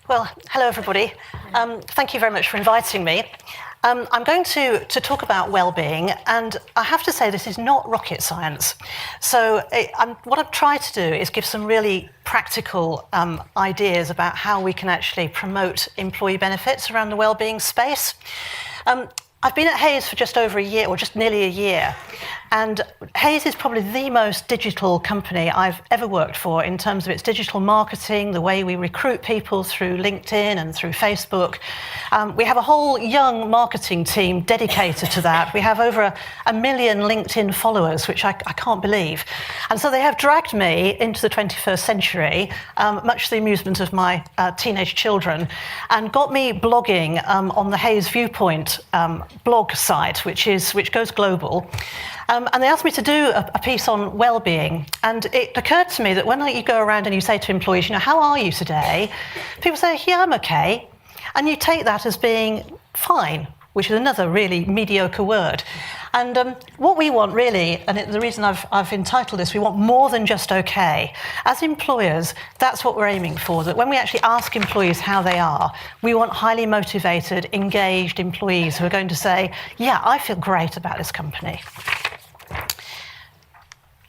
Well, hello everybody. Thank you very much for inviting me. I'm going to talk about well-being, and I have to say this is not rocket science. So what I've tried to do is give some really practical ideas about how we can actually promote employee benefits around the well-being space. I've been at Hays for just over a year, or just nearly a year, and Hays is probably the most digital company I've ever worked for in terms of its digital marketing, the way we recruit people through LinkedIn and through Facebook. We have a whole young marketing team dedicated to that. We have over a million LinkedIn followers, which I can't believe. And so they have dragged me into the 21st century, much to the amusement of my teenage children, and got me blogging on the Hays Viewpoint blog site, which goes global. And they asked me to do a piece on well-being. And it occurred to me that when you go around and you say to employees, how are you today? People say, yeah, I'm okay. And you take that as being fine, which is another really mediocre word. And what we want really, and the reason I've entitled this, we want more than just okay. As employers, that's what we're aiming for, that when we actually ask employees how they are, we want highly motivated, engaged employees who are going to say, yeah, I feel great about this company.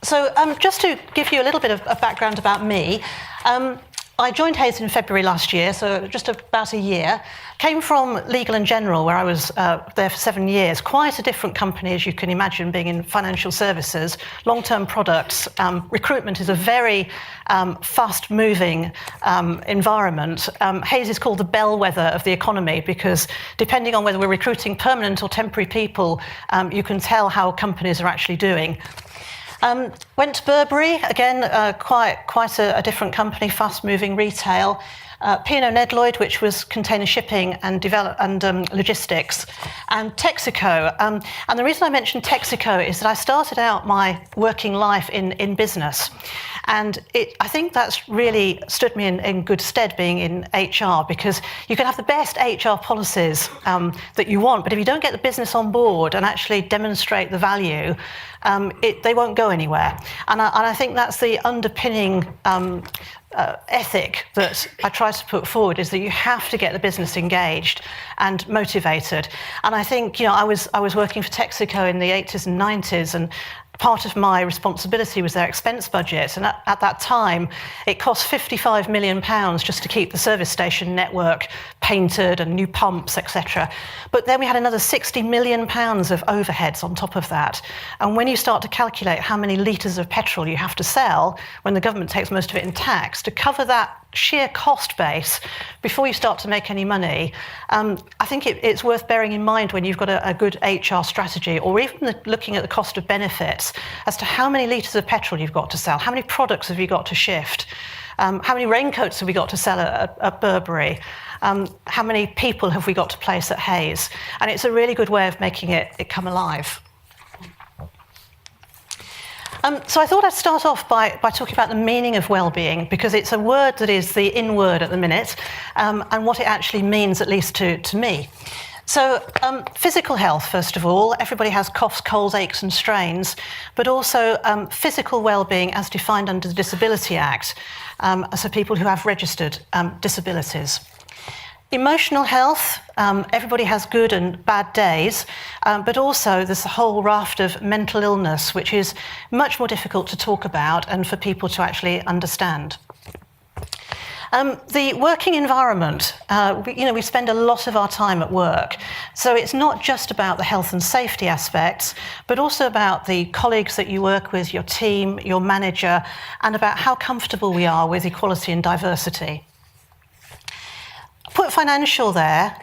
So just to give you a little bit of background about me, I joined Hays in February last year, so just about a year. Came from Legal & General, where I was there for 7 years. Quite a different company, as you can imagine, being in financial services, long-term products. Recruitment is a very fast-moving environment. Hays is called the bellwether of the economy because depending on whether we're recruiting permanent or temporary people, you can tell how companies are actually doing. Went to Burberry, again, quite a different company, fast-moving retail. P&O Nedloyd, which was container shipping and logistics, and Texaco. And the reason I mentioned Texaco is that I started out my working life in business. And I think that's really stood me in good stead being in HR, because you can have the best HR policies that you want, but if you don't get the business on board and actually demonstrate the value, they won't go anywhere. And I think that's the underpinning ethic that I try to put forward, is that you have to get the business engaged and motivated. And I think, I was working for Texaco in the 80s and 90s, and part of my responsibility was their expense budget. And at that time, it cost £55 million just to keep the service station network painted and new pumps, etc. But then we had another £60 million of overheads on top of that. And when you start to calculate how many litres of petrol you have to sell, when the government takes most of it in tax, to cover that sheer cost base before you start to make any money, I think it's worth bearing in mind when you've got a good HR strategy, or even looking at the cost of benefits, as to how many litres of petrol you've got to sell, how many products have you got to shift, how many raincoats have we got to sell at Burberry, how many people have we got to place at Hays. And it's a really good way of making it come alive. So I thought I'd start off by talking about the meaning of well-being, because it's a word that is the in word at the minute, and what it actually means, at least to me. So physical health, first of all. Everybody has coughs, colds, aches and strains, but also physical well-being as defined under the Disability Act, so people who have registered disabilities. Emotional health, everybody has good and bad days, but also there's a whole raft of mental illness, which is much more difficult to talk about and for people to actually understand. The working environment, we spend a lot of our time at work, so it's not just about the health and safety aspects, but also about the colleagues that you work with, your team, your manager, and about how comfortable we are with equality and diversity. Put financial there.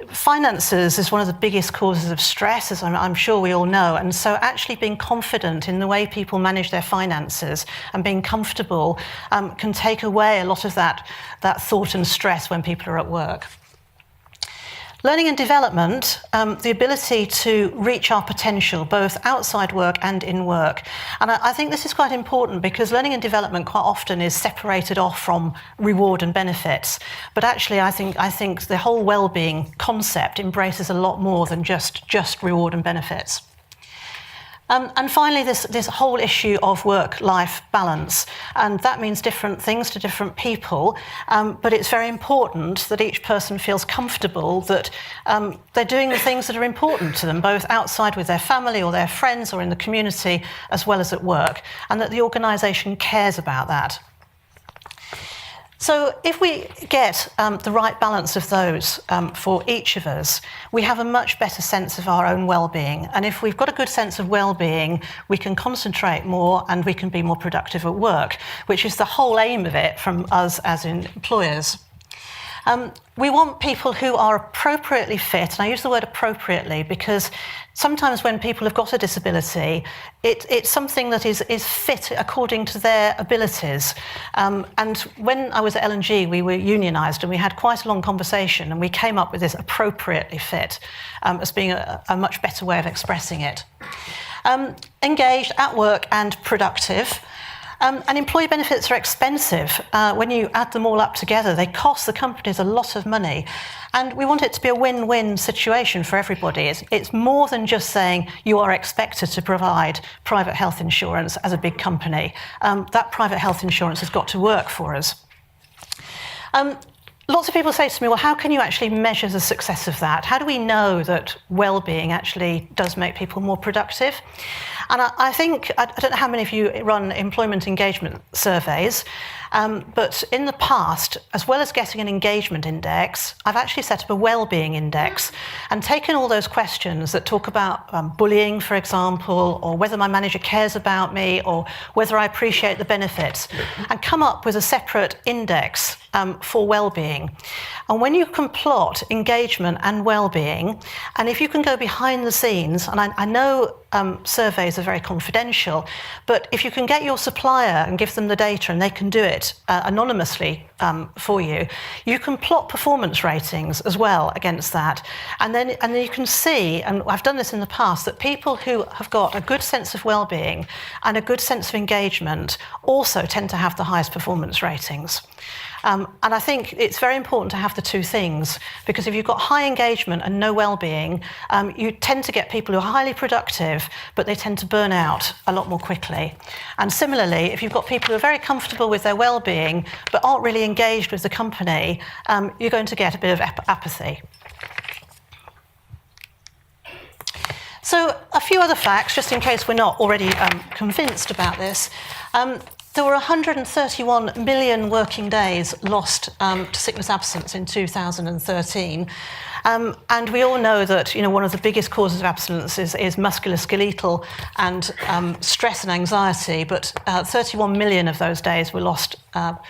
Finances is one of the biggest causes of stress, as I'm sure we all know, and so actually being confident in the way people manage their finances and being comfortable can take away a lot of that thought and stress when people are at work. Learning and development, the ability to reach our potential, both outside work and in work. And I think this is quite important, because learning and development quite often is separated off from reward and benefits. But actually, I think the whole well-being concept embraces a lot more than just reward and benefits. And finally, this whole issue of work-life balance. And that means different things to different people, but it's very important that each person feels comfortable that they're doing the things that are important to them, both outside with their family or their friends or in the community, as well as at work, and that the organisation cares about that. So if we get the right balance of those for each of us, we have a much better sense of our own well-being. And if we've got a good sense of well-being, we can concentrate more and we can be more productive at work, which is the whole aim of it from us as employers. We want people who are appropriately fit, and I use the word appropriately because sometimes when people have got a disability, it's something that is fit according to their abilities. And when I was at L&G, we were unionised and we had quite a long conversation and we came up with this appropriately fit as being a much better way of expressing it. Engaged at work and productive. And employee benefits are expensive. When you add them all up together, they cost the companies a lot of money. And we want it to be a win-win situation for everybody. It's more than just saying you are expected to provide private health insurance as a big company. That private health insurance has got to work for us. Lots of people say to me, well, how can you actually measure the success of that? How do we know that well-being actually does make people more productive? And I think, I don't know how many of you run employment engagement surveys, but in the past, as well as getting an engagement index, I've actually set up a well-being index and taken all those questions that talk about bullying, for example, or whether my manager cares about me, or whether I appreciate the benefits, and come up with a separate index for well-being. And when you can plot engagement and well-being, and if you can go behind the scenes, and I know surveys are very confidential, but if you can get your supplier and give them the data and they can do it anonymously for you, you can plot performance ratings as well against that. And then you can see, and I've done this in the past, that people who have got a good sense of well-being and a good sense of engagement also tend to have the highest performance ratings. And I think it's very important to have the two things, because if you've got high engagement and no well-being, you tend to get people who are highly productive, but they tend to burn out a lot more quickly. And similarly, if you've got people who are very comfortable with their well-being, but aren't really engaged with the company, you're going to get a bit of apathy. So a few other facts, just in case we're not already convinced about this. There were 131 million working days lost to sickness absence in 2013. And we all know that one of the biggest causes of absence is musculoskeletal and stress and anxiety, but 31 million of those days were lost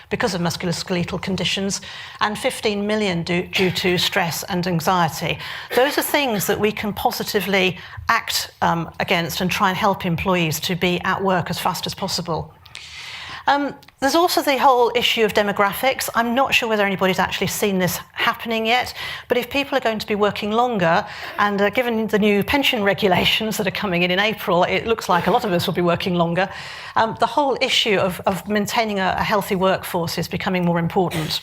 because of musculoskeletal conditions, and 15 million due to stress and anxiety. Those are things that we can positively act against and try and help employees to be at work as fast as possible. There's also the whole issue of demographics. I'm not sure whether anybody's actually seen this happening yet, but if people are going to be working longer, and given the new pension regulations that are coming in April, it looks like a lot of us will be working longer. The whole issue of maintaining a healthy workforce is becoming more important.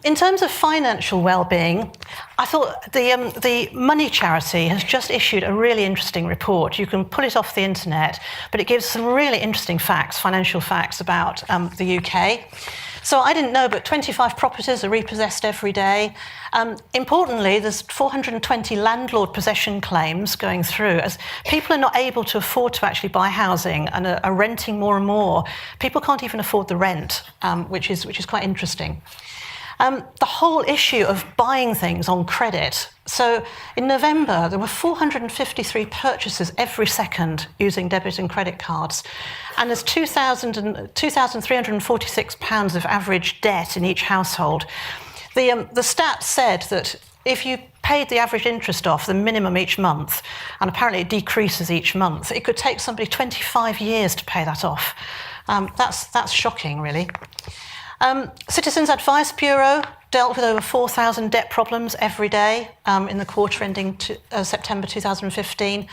In terms of financial well-being, I thought the Money Charity has just issued a really interesting report. You can pull it off the internet, but it gives some really interesting facts, financial facts about the UK. So I didn't know, but 25 properties are repossessed every day. Importantly, there's 420 landlord possession claims going through. As people are not able to afford to actually buy housing and are renting more and more, people can't even afford the rent, which is quite interesting. The whole issue of buying things on credit. So in November, there were 453 purchases every second using debit and credit cards. And there's £2,346 of average debt in each household. The stat said that if you paid the average interest off the minimum each month, and apparently it decreases each month, it could take somebody 25 years to pay that off. That's shocking, really. Citizens Advice Bureau dealt with over 4,000 debt problems every day in the quarter ending September 2015,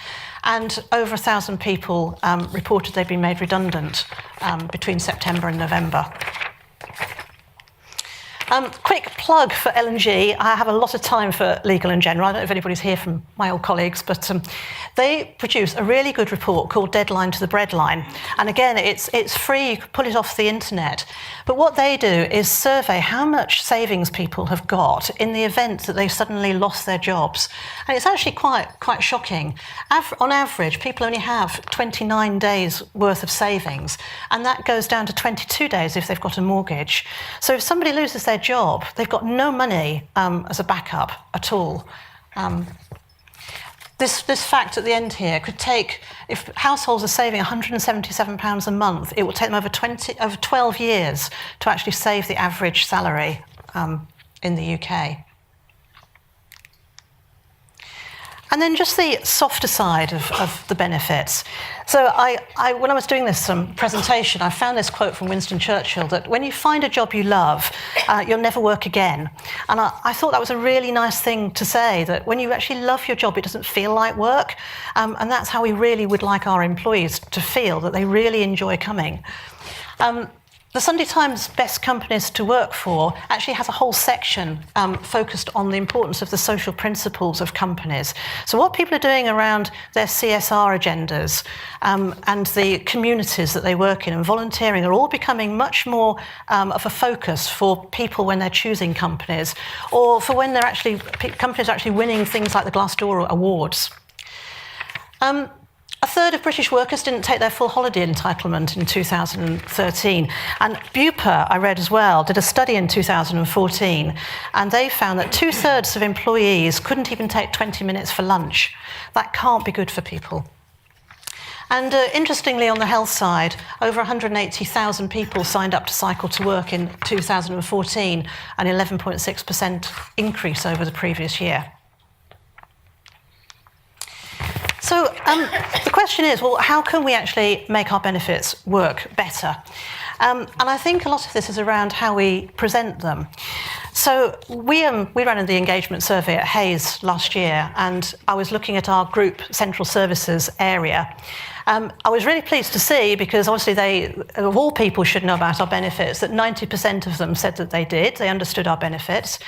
and over 1,000 people reported they'd been made redundant between September and November. Quick plug for L&G. I have a lot of time for Legal and General. I don't know if anybody's here from my old colleagues, but they produce a really good report called Deadline to the Breadline. And again, it's free. You can pull it off the internet. But what they do is survey how much savings people have got in the event that they suddenly lost their jobs. And it's actually quite shocking. On average, people only have 29 days worth of savings, and that goes down to 22 days if they've got a mortgage. So if somebody loses their job, they've got no money as a backup at all. This fact at the end here could take, if households are saving £177 a month, it will take them over 12 years to actually save the average salary in the UK. And then just the softer side of the benefits. So when I was doing this presentation, I found this quote from Winston Churchill that when you find a job you love, you'll never work again. And I thought that was a really nice thing to say, that when you actually love your job, it doesn't feel like work. And that's how we really would like our employees to feel, that they really enjoy coming. The Sunday Times Best Companies to Work For actually has a whole section focused on the importance of the social principles of companies. So what people are doing around their CSR agendas and the communities that they work in and volunteering are all becoming much more of a focus for people when they're choosing companies, or for when companies are actually winning things like the Glassdoor Awards. A third of British workers didn't take their full holiday entitlement in 2013. And Bupa, I read as well, did a study in 2014, and they found that 2/3 of employees couldn't even take 20 minutes for lunch. That can't be good for people. And interestingly, on the health side, over 180,000 people signed up to cycle to work in 2014, an 11.6% increase over the previous year. So the question is, well, how can we actually make our benefits work better? And I think a lot of this is around how we present them. So we ran the engagement survey at Hayes last year, and I was looking at our group central services area. I was really pleased to see, because obviously they, of all people, should know about our benefits, that 90% of them said that they did. They understood our benefits.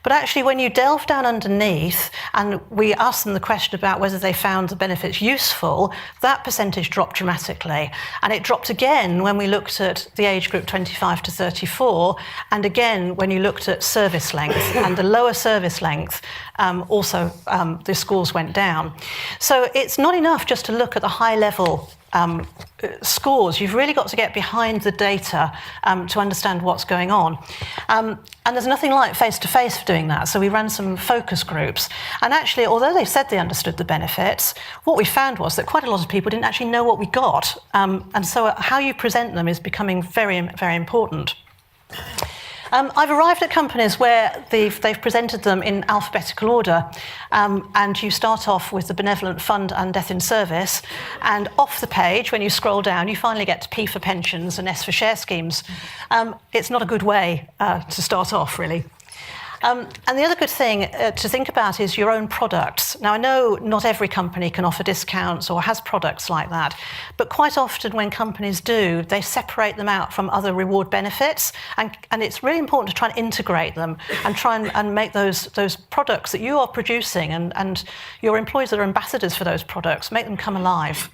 But actually, when you delve down underneath and we asked them the question about whether they found the benefits useful, that percentage dropped dramatically. And it dropped again when we looked at the age group 25 to 34, and again when you looked at service length. And the lower service length, also the scores went down. So it's not enough just to look at the high level scores. You've really got to get behind the data to understand what's going on. And there's nothing like Facetoface for doing that. So we ran some focus groups. And actually, although they said they understood the benefits, what we found was that quite a lot of people didn't actually know what we got. And so how you present them is becoming very, very important. I've arrived at companies where they've presented them in alphabetical order, and you start off with the benevolent fund and death in service, and off the page, when you scroll down, you finally get to P for pensions and S for share schemes. It's not a good way to start off, really. And the other good thing to think about is your own products. Now, I know not every company can offer discounts or has products like that, but quite often when companies do, they separate them out from other reward benefits, and it's really important to try and integrate them and try and make those products that you are producing and your employees that are ambassadors for those products, make them come alive.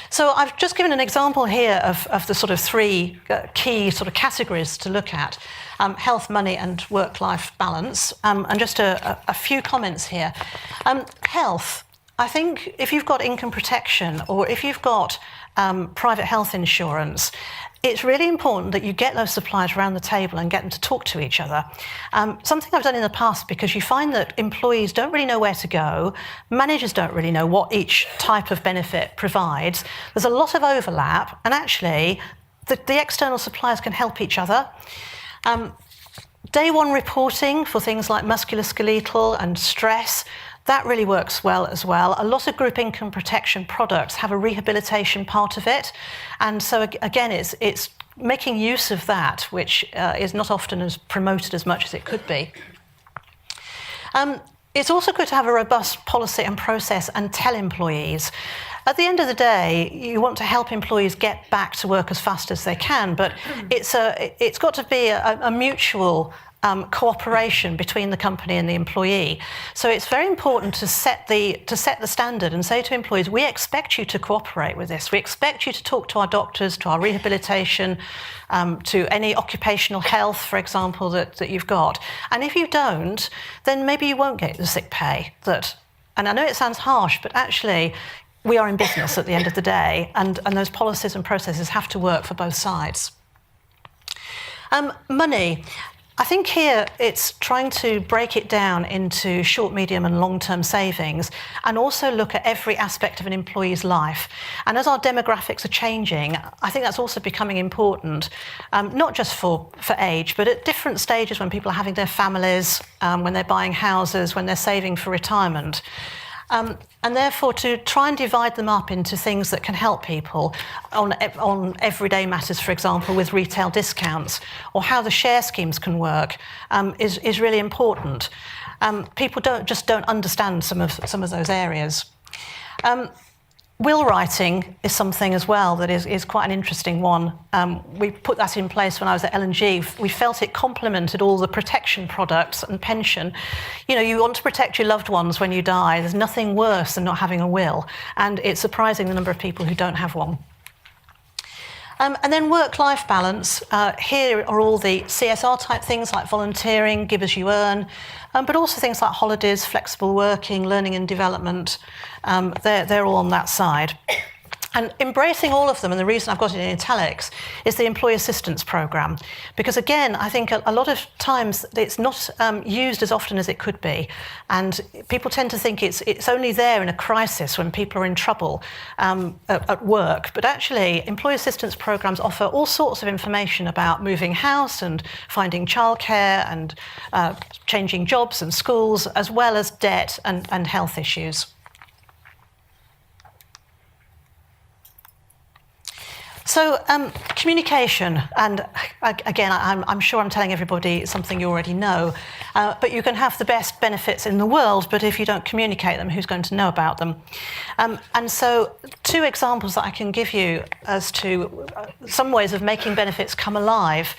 So I've just given an example here of the sort of three key sort of categories to look at: health, money, and work-life balance. And just a few comments here. Health. I think if you've got income protection or if you've got private health insurance, it's really important that you get those suppliers around the table and get them to talk to each other. Something I've done in the past, because you find that employees don't really know where to go, managers don't really know what each type of benefit provides. There's a lot of overlap, and actually the external suppliers can help each other. Day one reporting for things like musculoskeletal and stress, that really works well as well. A lot of group income protection products have a rehabilitation part of it. And so again, it's making use of that, which is not often as promoted as much as it could be. It's also good to have a robust policy and process and tell employees. at the end of the day, you want to help employees get back to work as fast as they can, but it's got to be a mutual cooperation between the company and the employee. So it's very important to set the standard and say to employees, we expect you to cooperate with this. We expect you to talk to our doctors, to our rehabilitation, to any occupational health, for example, that you've got. And if you don't, then maybe you won't get the sick pay. And I know it sounds harsh, but actually we are in business at the end of the day, and those policies and processes have to work for both sides. Money. I think here it's trying to break it down into short, medium and long-term savings, and also look at every aspect of an employee's life. And as our demographics are changing, I think that's also becoming important, not just for age, but at different stages when people are having their families, when they're buying houses, when they're saving for retirement. And therefore to try and divide them up into things that can help people on everyday matters, for example, with retail discounts, or how the share schemes can work, is really important. People don't understand some of those areas. Will writing is something as well that is quite an interesting one. We put that in place when I was at L&G. We felt it complemented all the protection products and pension. You want to protect your loved ones when you die. There's nothing worse than not having a will. And it's surprising the number of people who don't have one. And then work-life balance. Here are all the CSR type things like volunteering, give as you earn, but also things like holidays, flexible working, learning and development. They're all on that side. And embracing all of them, and the reason I've got it in italics, is the employee assistance programme. Because again, I think a lot of times it's not used as often as it could be. And people tend to think it's only there in a crisis when people are in trouble at work. But actually, employee assistance programmes offer all sorts of information about moving house and finding childcare and changing jobs and schools, as well as debt and health issues. So communication, and again, I'm sure I'm telling everybody something you already know, but you can have the best benefits in the world, but if you don't communicate them, who's going to know about them? And so 2 examples that I can give you as to some ways of making benefits come alive.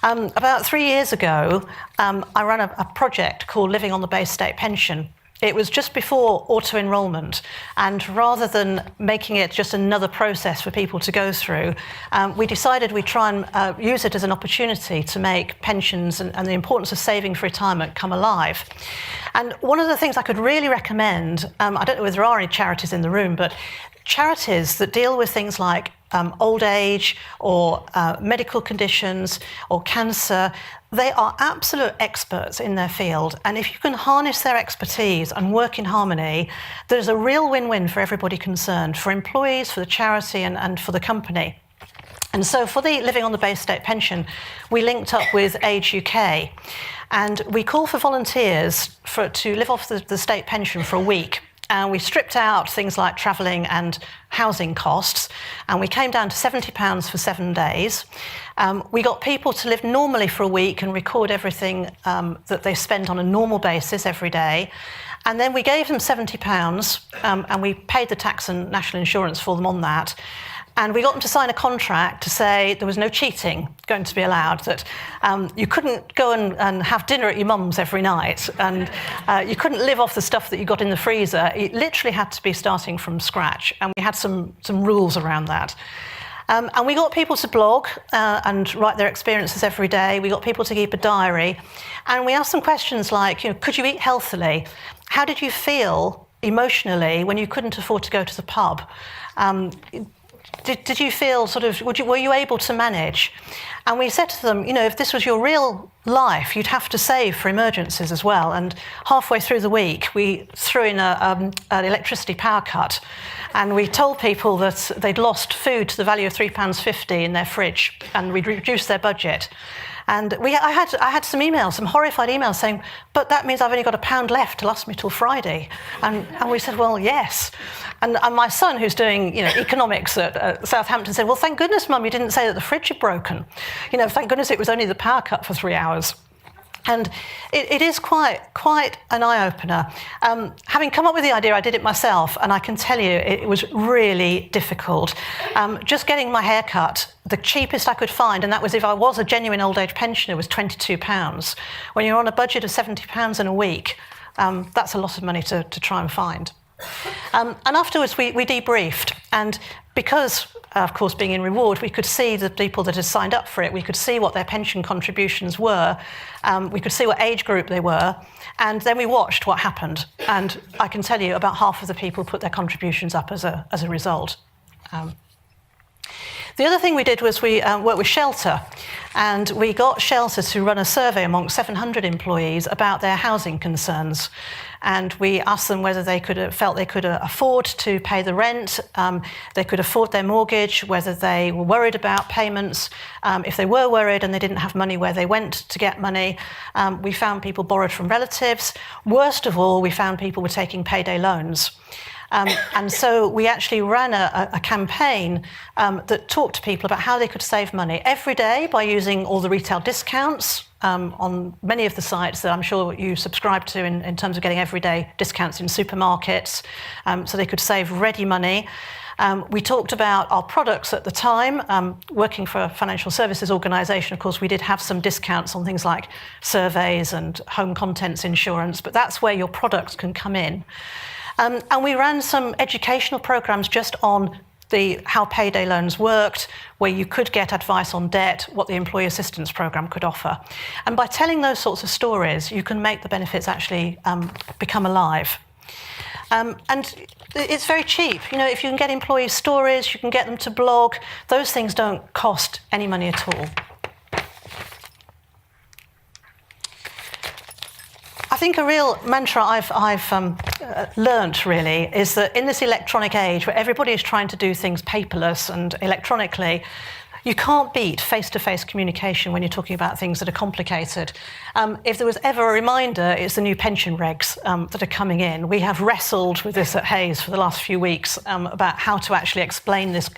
About 3 years ago, I ran a project called Living on the Base State Pension. It was just before auto-enrolment, and rather than making it just another process for people to go through, we decided we'd try and use it as an opportunity to make pensions and the importance of saving for retirement come alive. And one of the things I could really recommend, I don't know whether there are any charities in the room, but charities that deal with things like old age or medical conditions or cancer, they are absolute experts in their field. And if you can harness their expertise and work in harmony, there's a real win-win for everybody concerned, for employees, for the charity and for the company. And so for the Living on the Base State Pension, we linked up with Age UK, and we call for volunteers to live off the state pension for a week. And we stripped out things like travelling and housing costs, and we came down to £70 for 7 days. We got people to live normally for a week and record everything that they spent on a normal basis every day. And then we gave them £70, and we paid the tax and national insurance for them on that. And we got them to sign a contract to say there was no cheating going to be allowed, that you couldn't go and have dinner at your mum's every night, and you couldn't live off the stuff that you got in the freezer. It literally had to be starting from scratch, and we had some rules around that. And we got people to blog and write their experiences every day. We got people to keep a diary. And we asked them questions like, could you eat healthily? How did you feel emotionally when you couldn't afford to go to the pub? Did you feel were you able to manage? And we said to them, if this was your real life, you'd have to save for emergencies as well. And halfway through the week, we threw in an electricity power cut. And we told people that they'd lost food to the value of £3.50 in their fridge, and we'd reduced their budget. And I had some emails, some horrified emails saying, but that means I've only got £1 left to last me till Friday. And we said, well, yes. And my son, who's doing economics at Southampton, said, well, thank goodness, Mum, you didn't say that the fridge had broken. Thank goodness it was only the power cut for 3 hours. And it is quite an eye-opener. Having come up with the idea, I did it myself, and I can tell you it was really difficult. Just getting my hair cut, the cheapest I could find, and that was if I was a genuine old age pensioner, was £22. When you're on a budget of £70 in a week, that's a lot of money to try and find. And afterwards we debriefed, and because of course being in reward, we could see the people that had signed up for it, we could see what their pension contributions were, we could see what age group they were, and then we watched what happened, and I can tell you about half of the people put their contributions up as a result. The other thing we did was we worked with Shelter, and we got Shelter to run a survey amongst 700 employees about their housing concerns. And we asked them whether they felt they could afford to pay the rent, they could afford their mortgage, whether they were worried about payments. If they were worried and they didn't have money, where they went to get money. We found people borrowed from relatives. Worst of all, we found people were taking payday loans. And so we actually ran a campaign that talked to people about how they could save money every day by using all the retail discounts on many of the sites that I'm sure you subscribe to in terms of getting everyday discounts in supermarkets, so they could save ready money. We talked about our products at the time. Working for a financial services organisation, of course, we did have some discounts on things like surveys and home contents insurance, but that's where your products can come in. And we ran some educational programs just on how payday loans worked, where you could get advice on debt, what the employee assistance program could offer. And by telling those sorts of stories, you can make the benefits actually become alive. And it's very cheap. You know, if you can get employee stories, you can get them to blog, those things don't cost any money at all. I think a real mantra I've learnt really is that in this electronic age where everybody is trying to do things paperless and electronically, you can't beat face-to-face communication when you're talking about things that are complicated. If there was ever a reminder, it's the new pension regs that are coming in. We have wrestled with this at Hayes for the last few weeks about how to actually explain this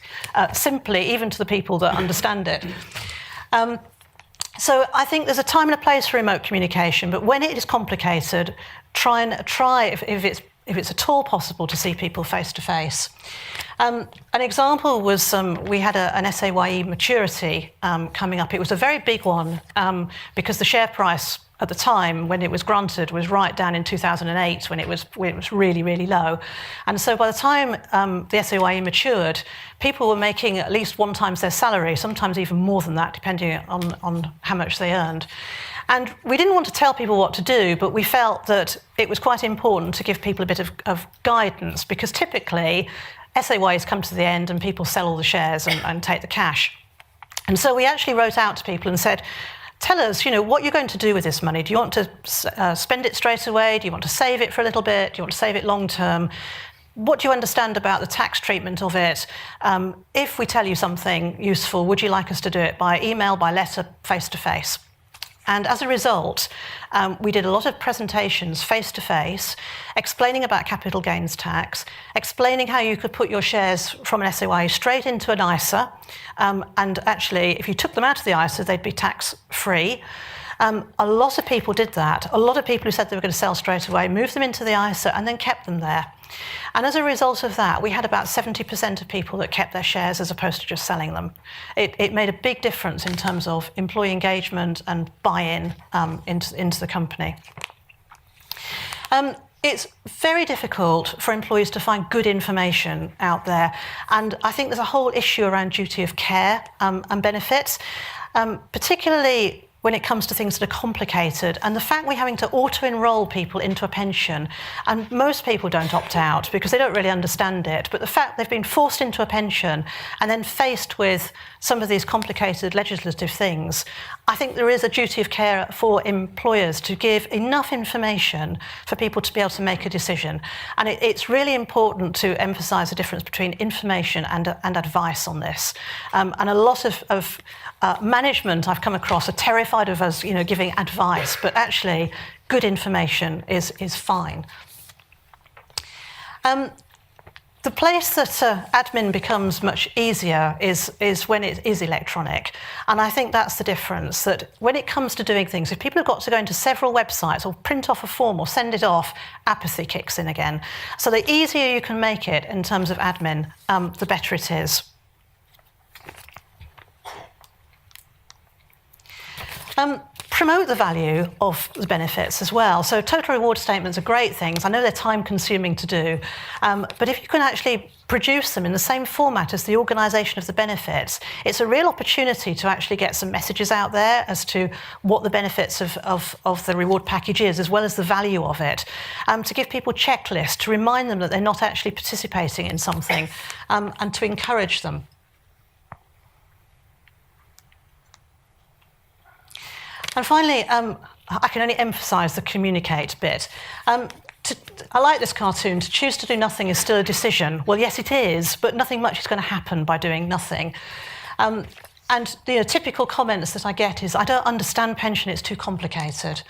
simply, even to the people that understand it. So I think there's a time and a place for remote communication, but when it is complicated, try if it's at all possible to see people face to face. An example was we had an SAYE maturity coming up. It was a very big one because the share price at the time when it was granted was right down in 2008 when it was really, really low. And so by the time the SAYE matured, people were making at least 1 times their salary, sometimes even more than that, depending on how much they earned. And we didn't want to tell people what to do, but we felt that it was quite important to give people a bit of guidance, because typically SAYs come to the end and people sell all the shares and take the cash. And so we actually wrote out to people and said, tell us, what you're going to do with this money. Do you want to spend it straight away? Do you want to save it for a little bit? Do you want to save it long term? What do you understand about the tax treatment of it? If we tell you something useful, would you like us to do it by email, by letter, face-to-face? And as a result, we did a lot of presentations face-to-face, explaining about capital gains tax, explaining how you could put your shares from an SAYE straight into an ISA, and actually, if you took them out of the ISA, they'd be tax-free. A lot of people did that. A lot of people who said they were going to sell straight away moved them into the ISA and then kept them there. And as a result of that, we had about 70% of people that kept their shares as opposed to just selling them. It made a big difference in terms of employee engagement and buy-in into the company. It's very difficult for employees to find good information out there. And I think there's a whole issue around duty of care and benefits, particularly when it comes to things that are complicated, and the fact we're having to auto-enroll people into a pension, and most people don't opt out because they don't really understand it, but the fact they've been forced into a pension and then faced with some of these complicated legislative things, I think there is a duty of care for employers to give enough information for people to be able to make a decision. And it's really important to emphasise the difference between information and advice on this. And a lot of management I've come across are terrified of us, giving advice, but actually good information is fine. The place that admin becomes much easier is when it is electronic. And I think that's the difference, that when it comes to doing things, if people have got to go into several websites or print off a form or send it off, apathy kicks in again. So the easier you can make it in terms of admin, the better it is. Promote the value of the benefits as well. So total reward statements are great things. I know they're time consuming to do, but if you can actually produce them in the same format as the organisation of the benefits, it's a real opportunity to actually get some messages out there as to what the benefits of the reward package is, as well as the value of it, to give people checklists, to remind them that they're not actually participating in something, and to encourage them. And finally, I can only emphasise the communicate bit. I like this cartoon. To choose to do nothing is still a decision. Well, yes, it is, but nothing much is going to happen by doing nothing. And typical comments that I get is, I don't understand pension, it's too complicated.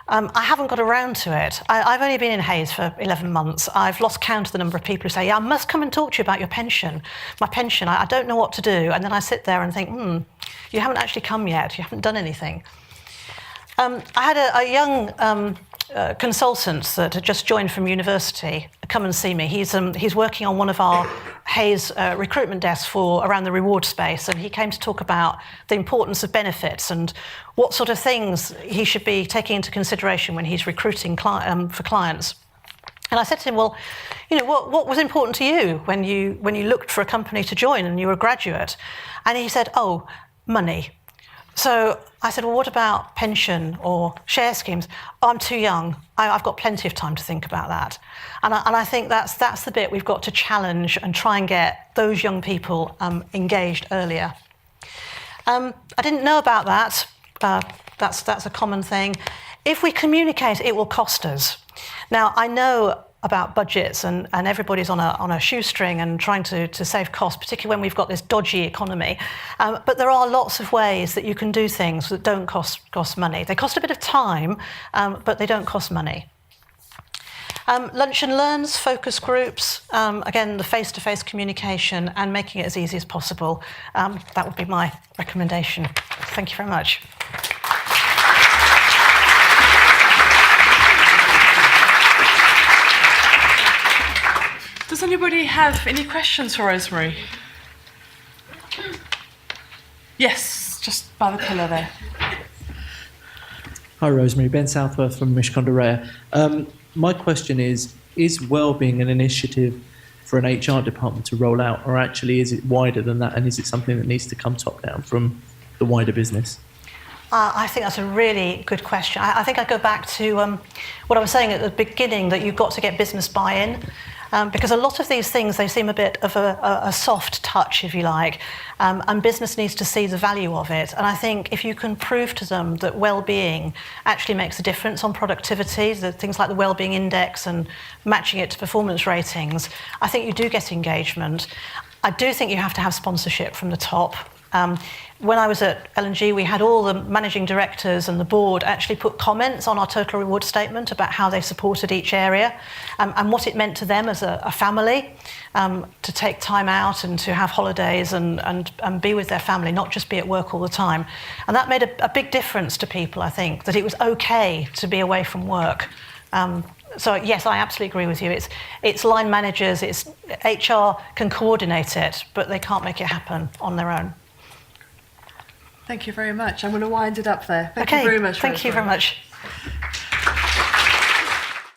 I haven't got around to it. I've only been in Hayes for 11 months. I've lost count of the number of people who say, yeah, I must come and talk to you about your pension. My pension, I don't know what to do. And then I sit there and think, you haven't actually come yet. You haven't done anything. I had a young consultant that had just joined from university come and see me. He's working on one of our Hayes recruitment desks for around the reward space, and he came to talk about the importance of benefits and what sort of things he should be taking into consideration when he's recruiting for clients. And I said to him, well, what was important to you when you looked for a company to join and you were a graduate? And he said, oh, money. So I said, well, what about pension or share schemes? Oh, I'm too young. I've got plenty of time to think about that. And I think that's the bit we've got to challenge and try and get those young people engaged earlier. I didn't know about that. That's a common thing. If we communicate, it will cost us. Now, I know about budgets and everybody's on a shoestring and trying to save costs, particularly when we've got this dodgy economy. But there are lots of ways that you can do things that don't cost money. They cost a bit of time, but they don't cost money. Lunch and learns, focus groups, again, the face-to-face communication and making it as easy as possible. That would be my recommendation. Thank you very much. Does anybody have any questions for Rosemary? Yes, just by the pillar there. Hi Rosemary, Ben Southworth from Mishkonda Rare. My question is wellbeing an initiative for an HR department to roll out, or actually is it wider than that, and is it something that needs to come top down from the wider business? I think that's a really good question. I think I go back to what I was saying at the beginning, that you've got to get business buy-in. Because a lot of these things, they seem a bit of a soft touch, if you like, and business needs to see the value of it. And I think if you can prove to them that well-being actually makes a difference on productivity, the things like the well-being index and matching it to performance ratings, I think you do get engagement. I do think you have to have sponsorship from the top. When I was at L&G, we had all the managing directors and the board actually put comments on our total reward statement about how they supported each area and what it meant to them as a family to take time out and to have holidays and be with their family, not just be at work all the time. And that made a big difference to people, I think, that it was okay to be away from work. So yes, I absolutely agree with you. It's line managers, it's HR can coordinate it, but they can't make it happen on their own. Thank you very much. I'm going to wind it up there. Thank you very much. Thank you very much.